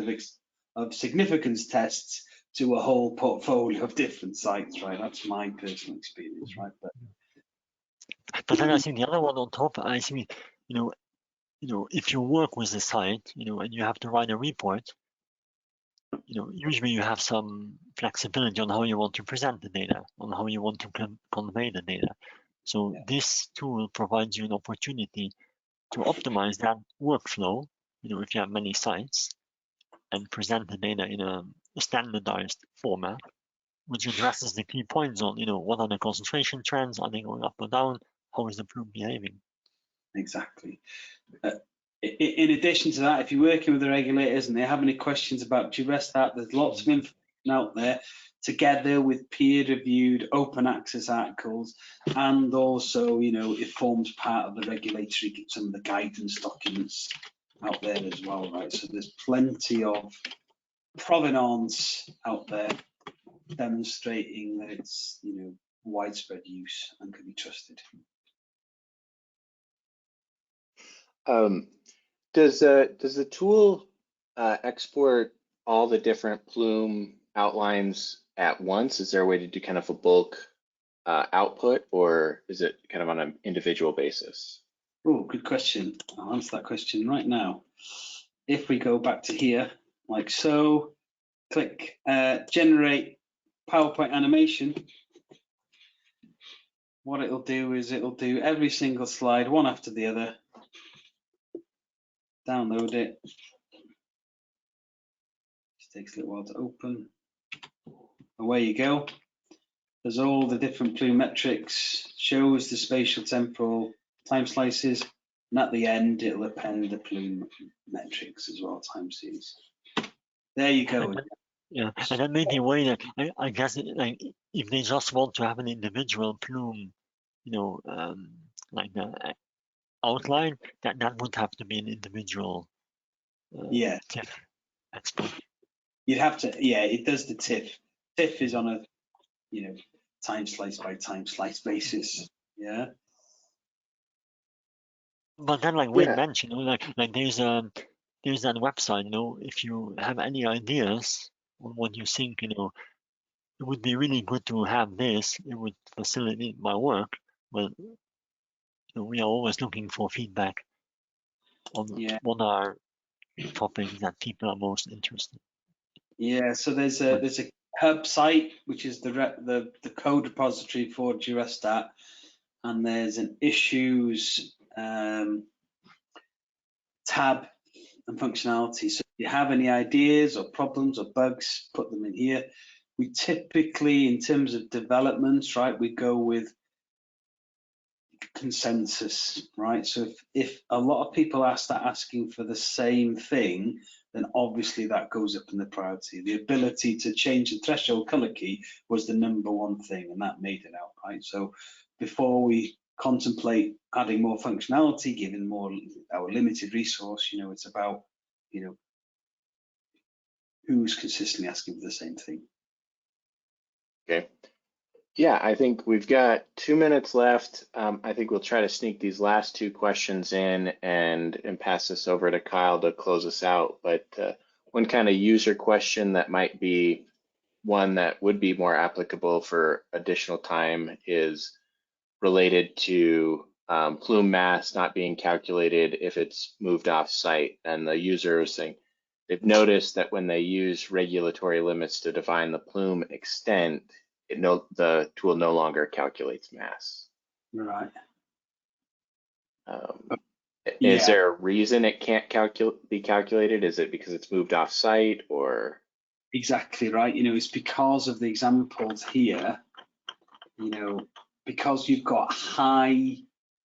of significance tests to a whole portfolio of different sites, right? That's my personal experience, right? But then I think the other one on top, I think, if you work with the site, and you have to write a report, usually you have some flexibility on how you want to present the data, on how you want to convey the data. So this tool provides you an opportunity to optimize that workflow, if you have many sites, and present the data in a standardized format, which addresses the key points on, what are the concentration trends, are they going up or down, how is the plume behaving? Exactly. In addition to that, if you're working with the regulators and they have any questions about GREStat, there's lots of information out there, together with peer-reviewed open access articles, and also, it forms part of the regulatory, some of the guidance documents out there as well, right? So there's plenty of provenance out there demonstrating that it's, widespread use and can be trusted. Does the tool export all the different plume outlines at once? Is there a way to do kind of a bulk output, or is it kind of on an individual basis? Oh, good question. I'll answer that question right now. If we go back to here, like so, click generate PowerPoint animation. What it'll do is it'll do every single slide, one after the other. Download it. Just takes a little while to open. Away you go. There's all the different plume metrics, shows the spatial temporal time slices, and at the end it'll append the plume metrics as well, time series. There you go. Yeah, and that may be a way that I guess like if they just want to have an individual plume, like the outline, that would have to be an individual TIFF export. You'd have to, it does the TIFF. TIFF is on a, time slice by time slice basis. Yeah. But then, like Wayne mentioned, like there's that website. If you have any ideas on what you think, it would be really good to have this. It would facilitate my work. But we are always looking for feedback on what are topics that people are most interested. Yeah. So there's a hub site which is the code repository for GREStat, and there's an issues tab and functionality. So if you have any ideas or problems or bugs, put them in here. We typically, in terms of developments, right, we go with consensus, right? So if a lot of people start asking for the same thing, then obviously that goes up in the priority. The ability to change the threshold color key was the #1 thing, and that made it out, right? So before we contemplate adding more functionality, given more our limited resource, it's about, who's consistently asking for the same thing. Okay. Yeah, I think we've got 2 minutes left. I think we'll try to sneak these last 2 questions in and pass this over to Kyle to close us out. But one kind of user question that might be one that would be more applicable for additional time is related to plume mass not being calculated if it's moved off site. And the user is saying they've noticed that when they use regulatory limits to define the plume extent, the tool no longer calculates mass. Right. Is there a reason it can't be calculated? Is it because it's moved off site, or? Exactly right. It's because of the examples here, because you've got high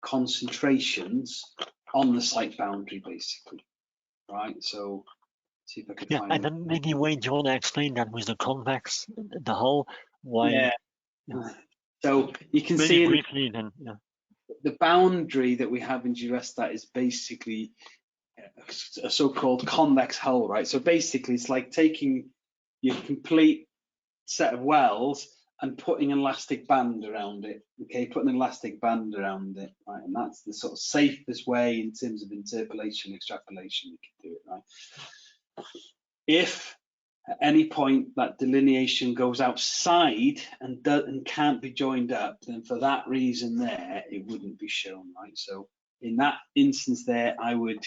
concentrations on the site boundary, basically, right? So see if I can find. And then maybe Wayne, do you want to explain that with the convex, the hull? Why? Yeah. So you can see briefly then. The boundary that we have in GREStat is basically a so-called convex hull, right? So basically, it's like taking your complete set of wells and putting an elastic band around it. Okay, putting an elastic band around it, right? And that's the sort of safest way in terms of interpolation, extrapolation, we can do it, right? If at any point that delineation goes outside and can't be joined up, then for that reason there, it wouldn't be shown, right? So in that instance there, I would,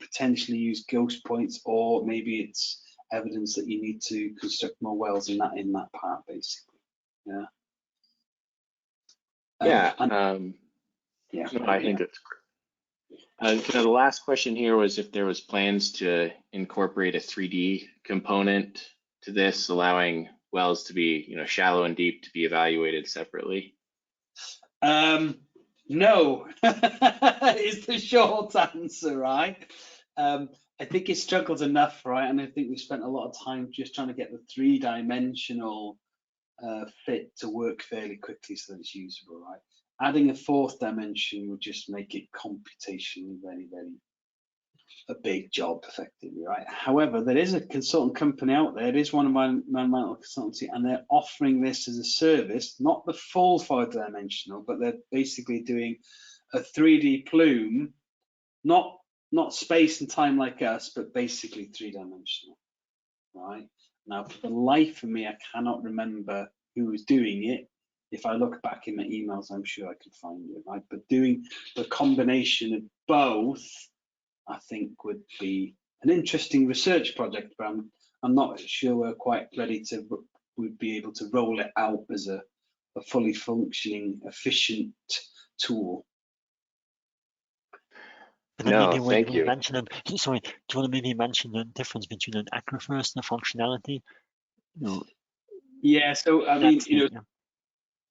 potentially use ghost points, or maybe it's evidence that you need to construct more wells in that part, basically. Yeah. Yeah. Yeah. No, I think that's great. The last question here was if there was plans to incorporate a 3D component to this, allowing wells to be, shallow and deep to be evaluated separately. No, is the short answer, right? I think it struggles enough, right? And I think we spent a lot of time just trying to get the 3-dimensional fit to work fairly quickly so that it's usable, right? Adding a 4th dimension would just make it computationally very, very a big job, effectively, right? However, there is a consultant company out there. It is one of my environmental consultancy, and they're offering this as a service, not the full 5-dimensional, but they're basically doing a 3D plume, not space and time like us, but basically 3-dimensional, right? Now, for the life of me, I cannot remember who was doing it. If I look back in my emails, I'm sure I can find it, right? But doing the combination of both, I think, would be an interesting research project, but I'm not sure we're quite ready to would be able to roll it out as a fully functioning, efficient tool. And then No, maybe thank you. mention sorry, do you want to maybe mention the difference between an aquifers and the functionality? Yeah, so I mean, yeah.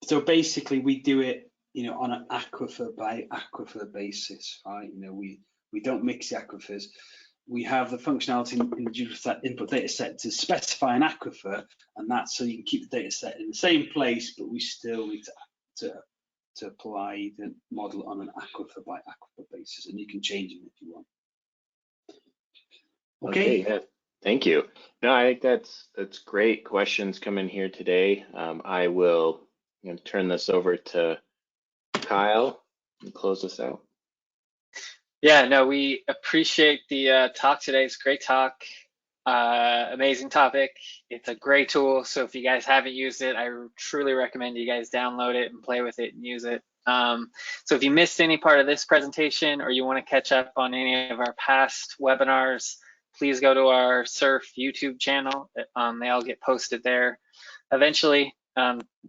so basically we do it, on an aquifer by aquifer basis, right? We don't mix the aquifers. We have the functionality in the GroundWater input data set to specify an aquifer, and that's so you can keep the data set in the same place, but we still need to apply the model on an aquifer by aquifer basis, and you can change them if you want. Okay. Yeah, thank you. No, I think that's great questions coming here today. I will turn this over to Kyle and close this out. Yeah, no, we appreciate the talk today. It's a great talk, amazing topic. It's a great tool. So if you guys haven't used it, I truly recommend you guys download it and play with it and use it. So if you missed any part of this presentation, or you want to catch up on any of our past webinars, please go to our SURF YouTube channel. They all get posted there eventually.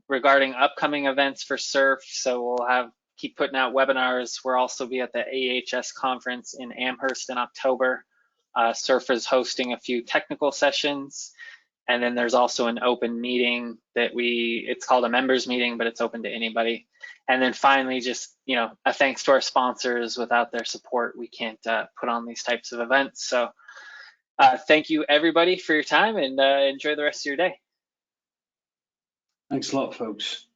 Regarding upcoming events for SURF, so we'll keep putting out webinars. We'll also be at the AHS conference in Amherst in October. SURF is hosting a few technical sessions. And then there's also an open meeting that it's called a members meeting, but it's open to anybody. And then finally, just, a thanks to our sponsors. Without their support, we can't put on these types of events. So thank you everybody for your time, and enjoy the rest of your day. Thanks a lot, folks.